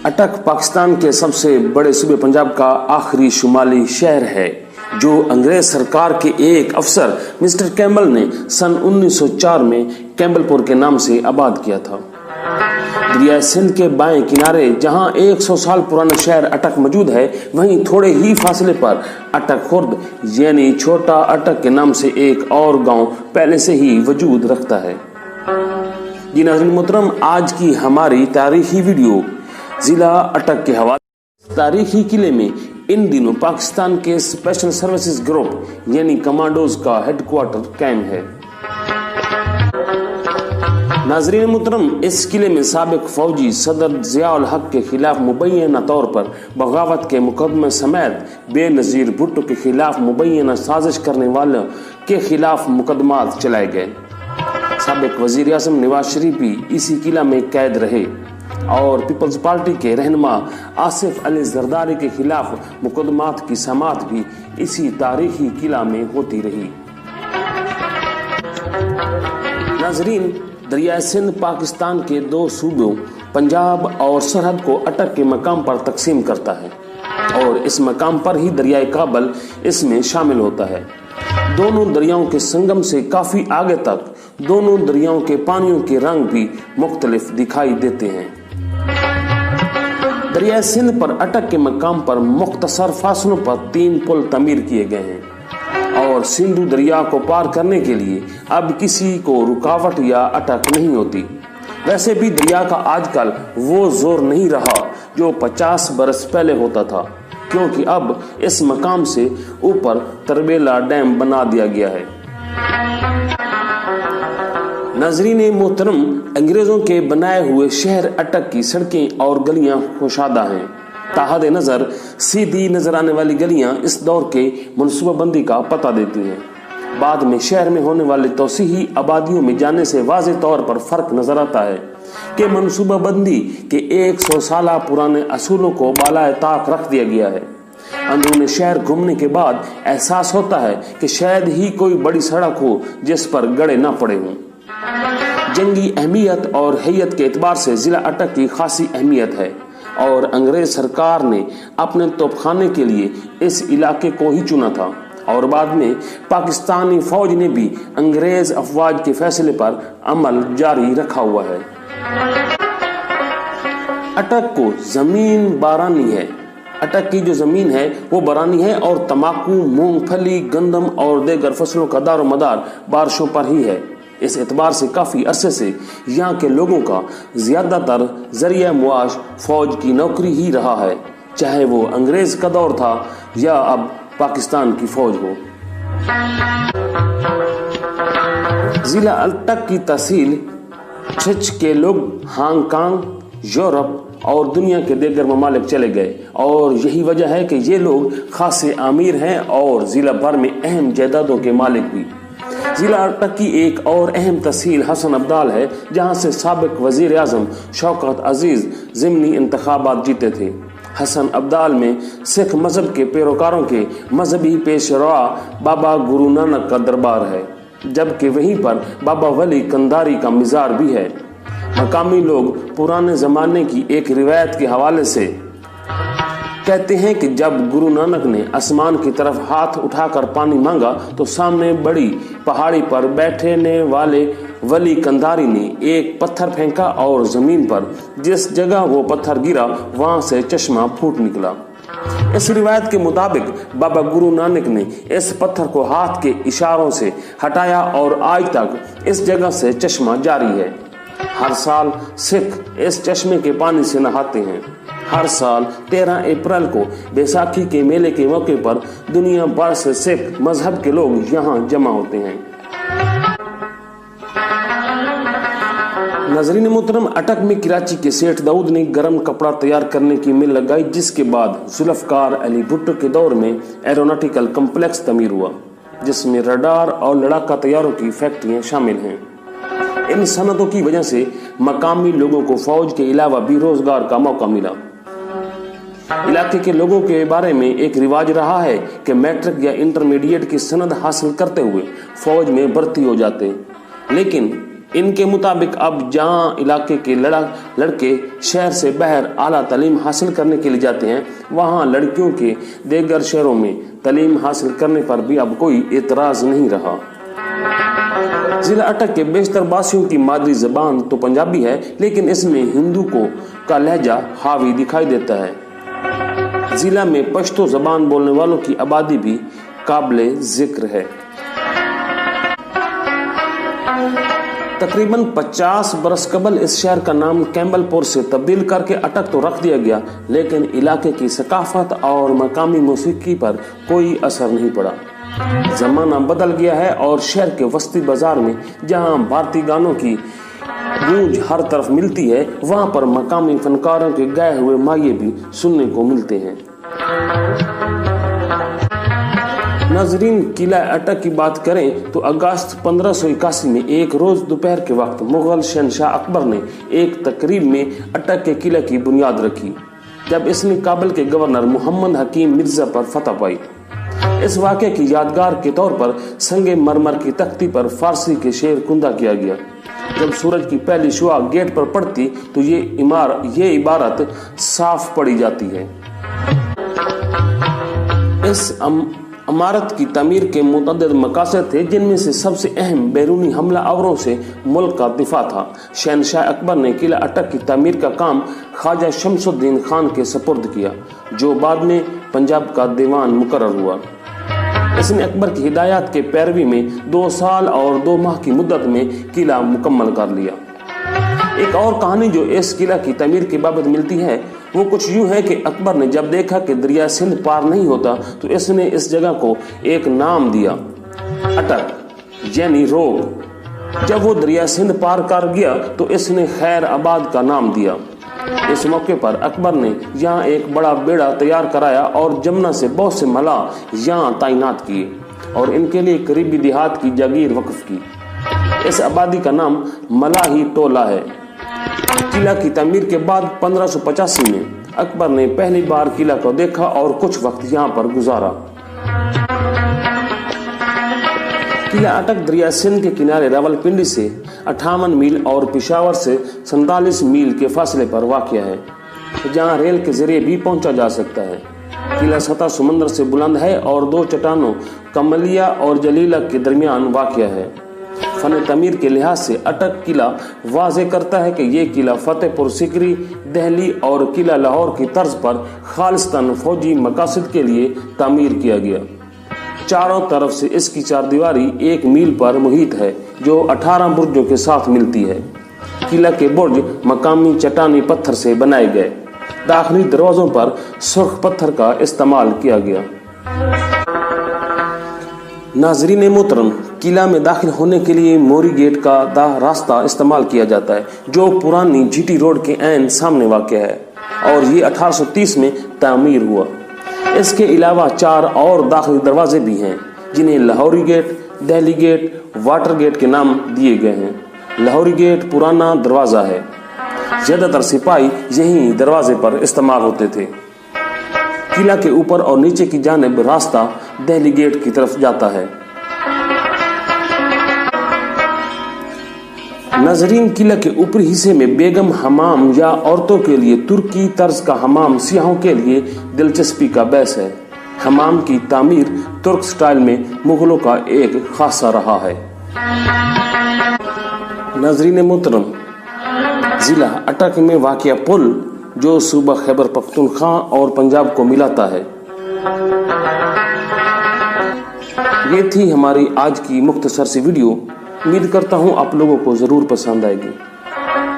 अटक पाकिस्तान के सबसे बड़े सूबे पंजाब का आखिरी शुमाली शहर है, जो अंग्रेज सरकार के एक अफसर मिस्टर कैम्बल ने सन 1904 में कैम्बलपुर के नाम से आबाद किया था। दरिया सिंध के बाएं किनारे जहां 100 साल पुराना शहर अटक मौजूद है, वहीं थोड़े ही फासले पर अटक खुर्द यानी छोटा अटक के नाम से एक और गांव पहले से ही वजूद रखता है। जी नाज़रीन मोहतरम, आज की हमारी तारीखी वीडियो जिला अटक के हवाले। तारीखी किले में इन दिनों पाकिस्तान के स्पेशल सर्विसेज ग्रुप यानी कमांडोज का हेडक्वार्टर कायम है। नाज़रीन मुहतरम, इस किले में साबिक फौजी सदर ज़ियाउल हक के खिलाफ मुबैना तौर पर बगावत के मुकदमे समेत बेनज़ीर भुट्टो के खिलाफ मुबैना साजिश करने वालों के खिलाफ मुकदमात चलाए गए। साबिक वज़ीर आज़म नवाज शरीफ भी इसी किला में कैद रहे और पीपल्स पार्टी के रहनुमा आसिफ अली जरदारी के खिलाफ मुकदमात की समाअत भी इसी तारीखी किला में होती रही। नाज़रीन, दरिया सिंध पाकिस्तान के दो सूबों पंजाब और सरहद को अटक के मकाम पर तकसीम करता है और इस मकाम पर ही दरियाए काबल इसमें शामिल होता है। दोनों दरियाओं के संगम से काफी आगे तक दोनों दरियाओं के पानियों के रंग भी मुख्तलिफ दिखाई देते हैं। दरिया सिंध पर अटक के मकाम पर मुख्तसर फासलों पर 3 पुल तमीर किए गए हैं और सिंधु दरिया को पार करने के लिए अब किसी को रुकावट या अटक नहीं होती। वैसे भी दरिया का आजकल वो जोर नहीं रहा जो 50 बरस पहले होता था, क्योंकि अब इस मकाम से ऊपर तरबेला डैम बना दिया गया है। नाज़रीन मोहतरम, अंग्रेजों के बनाए हुए शहर अटक की सड़कें और गलियां खुशादा हैं। ताहद नजर सीधी नजर आने वाली गलियां इस दौर के मनसूबाबंदी का पता देती हैं। बाद में शहर में होने वाली तौसीही आबादियों में जाने से वाज़ेह तौर पर फर्क नजर आता है कि मनसूबाबंदी के 100 साल पुराने असूलों को बालाए ताक रख दिया गया है। अंदरूनी शहर घूमने के बाद एहसास होता है कि शायद ही कोई बड़ी सड़क हो जिस पर गड़े न पड़े हों। जंगी अहमियत और हैयत के एतबार से जिला अटक की खासी अहमियत है और अंग्रेज सरकार ने अपने तोपखाने के लिए इस इलाके को ही चुना था और बाद में पाकिस्तानी फौज ने भी अंग्रेज अफवाज के फैसले पर अमल जारी रखा हुआ है। अटक को जमीन बारानी है। अटक की जो जमीन है वो बारानी है और तमाकू, मूंगफली, गंदम और दीगर फसलों का दारो मदार बारिशों पर ही है। इस एतबार से काफी अरसे से यहाँ के लोगों का ज्यादातर जरिया मुआश फौज की नौकरी ही रहा है, चाहे वो अंग्रेज का दौर था या अब पाकिस्तान की फौज हो। जिला अटक की तहसील छिच के लोग हांगकांग, यूरोप और दुनिया के दीगर ममालिक चले गए और यही वजह है कि ये लोग खासे अमीर हैं और जिला भर में अहम जायदादों के मालिक भी। जिला अटक की एक और अहम तहसील हसन अब्दाल है, जहां से साबिक वजीर आजम शौकत अजीज ज़िमनी इंतखाबात जीते थे। हसन अब्दाल में सिख मजहब के पैरोकारों के मजहबी पेशवा बाबा गुरु नानक का दरबार है, जबकि वहीं पर बाबा वली कंधारी का मिजार भी है। मकामी लोग पुराने जमाने की एक रिवायत के हवाले से कहते हैं कि जब गुरु नानक ने आसमान की तरफ हाथ उठाकर पानी मांगा तो सामने बड़ी पहाड़ी पर बैठने वाले वली कंधारी ने एक पत्थर फेंका और जमीन पर जिस जगह वो पत्थर गिरा वहां से चश्मा फूट निकला। इस रिवायत के मुताबिक बाबा गुरु नानक ने इस पत्थर को हाथ के इशारों से हटाया और आज तक इस जगह से चश्मा जारी है। हर साल सिख इस चश्मे के पानी से नहाते हैं। हर साल 13 अप्रैल को बैसाखी के मेले के मौके पर दुनिया भर से सिख मजहब के लोग यहाँ जमा होते हैं। नाज़रीन मोहतरम, अटक में कराची के सेठ दाऊद ने गर्म कपड़ा तैयार करने की मिल लगाई, जिसके बाद जुल्फकार अली भुट्टो के दौर में एरोनॉटिकल कम्प्लेक्स तमीर हुआ, जिसमें रडार और लड़ाका तैयारों की फैक्ट्रियां शामिल हैं। इन सनतों की वजह से मकामी लोगों को फौज के अलावा भी रोजगार का मौका मिला। इलाके के लोगों के बारे में एक रिवाज रहा है कि मैट्रिक या इंटरमीडिएट की सनद हासिल करते हुए फौज में भर्ती हो जाते, लेकिन इनके मुताबिक अब जहाँ इलाके के लड़के शहर से बाहर आला तालीम हासिल करने के लिए जाते हैं, वहाँ लड़कियों के दीगर शहरों में तालीम हासिल करने पर भी अब कोई एतराज नहीं रहा। जिला अटक के बेशतर वासियों की मादरी जबान तो पंजाबी है, लेकिन इसमें हिंदू का लहजा हावी दिखाई देता है। जिला में पश्तो जबान बोलने वालों की आबादी भी काबिले जिक्र है। तकरीबन 50 बरस कबल इस शहर का नाम कैम्बलपुर से तब्दील करके अटक तो रख दिया गया, लेकिन इलाके की सकाफत और मकामी मौसीकी पर कोई असर नहीं पड़ा। जमाना बदल गया है और शहर के वस्ती बाजार में जहां भारतीय गानों की गूंज हर तरफ मिलती है, वहां पर मकामी फनकारों के गाए हुए माये भी सुनने को मिलते हैं। नाजरीन, किला अटक की बात करें तो अगस्त 1581 में एक रोज दोपहर के वक्त मुगल शहनशाह अकबर ने एक तकरीब में अटक के किले की बुनियाद रखी, जब इसने काबुल के गवर्नर मोहम्मद हकीम मिर्जा पर फतह पाई। इस वाक़े की यादगार के तौर पर संगे मरमर की तख्ती पर फारसी के शेर कुंदा किया गया। जब सूरज की पहली शुआ गेट पर पड़ती तो ये इबारत साफ पड़ी जाती है। इस इमारत की तमीर के मुतअद्दिद मकासद थे, जिनमें से सबसे अहम बैरूनी हमला आवरों से मुल्क का दिफा था। शहनशाह अकबर ने किला अटक की तमीर का काम ख्वाजा शमसुद्दीन खान के सपुर्द किया, जो बाद में पंजाब का दीवान मुकर्रर हुआ। इसने अकबर की हिदायत के पैरवी में 2 साल और 2 माह की मुद्दत में किला मुकम्मल कर लिया। एक और कहानी जो इस किला की तमीर के बाबत मिलती है, वो कुछ यूं है कि अकबर ने जब देखा कि दरिया सिंध पार नहीं होता, तो इसने इस जगह को एक नाम दिया, अटक यानी रोग। जब वो दरिया सिंध पार कर गया तो इसने खैर आबाद का नाम दिया। इस मौके पर अकबर ने यहाँ एक बड़ा बेड़ा तैयार कराया और जमुना से बहुत से मलाह यहाँ तैनात किए और इनके लिए करीबी देहात की जागीर वक्फ की। इस आबादी का नाम मलाही टोला है। किला की तमीर के बाद 1585 में अकबर ने पहली बार किला को देखा और कुछ वक्त यहाँ पर गुजारा। किला अटक दरिया सिंध के किनारे रावलपिंडी से 58 मील और पेशावर से 47 मील के फासले पर वाक़या है, जहाँ रेल के जरिए भी पहुंचा जा सकता है। किला सतह समंदर से बुलंद है और 2 चट्टानों कमलिया और जलीला के दरमियान वाक़या है। फन तमीर के लिहाज से अटक किला वाज़े करता है कि ये किला फतेहपुर सिकरी, दिल्ली और किला लाहौर की तर्ज पर खालिस्तान फौजी मकासद के लिए तामीर किया गया। चारों तरफ से इसकी चारदीवारी 1 मील पर मुहित है, जो 18 बुर्जों के साथ मिलती है। किला के बुर्ज मकामी चट्टानी पत्थर से बनाए गए। दाखिली दरवाजों पर सुर्ख पत्थर का इस्तेमाल किया गया। नाजरीन मोहतरम, किला में दाखिल होने के लिए मोरी गेट का रास्ता इस्तेमाल किया जाता है, जो पुरानी जीटी रोड के ऐन सामने वाक़ है और ये 1830 में तामीर हुआ। इसके अलावा 4 और दाखिली दरवाजे भी हैं, जिन्हें Lahori gate, Delhi gate, water gate के नाम दिए गए हैं। लाहौरी गेट पुराना दरवाज़ा है, ज़्यादातर सिपाही यही दरवाजे पर इस्तेमाल होते थे। किला के ऊपर और नीचे की जानिब रास्ता दिल्ली गेट की तरफ जाता है। नाजरीन, किला के ऊपरी हिस्से में बेगम हमाम या औरतों के लिए तुर्की तर्ज का हमाम सियाहों के लिए दिलचस्पी का बैस है। हमाम की तामीर तुर्क स्टाइल में मुगलों का एक खासा रहा है। नाजरीन मोहतरम, जिला अटक में वाक़या पुल जो सूबा खैबर पख्तूनख्वा और पंजाब को मिलाता है। ये थी हमारी आज की मुख्तसर सी वीडियो। उम्मीद करता हूँ आप लोगों को ज़रूर पसंद आएगी।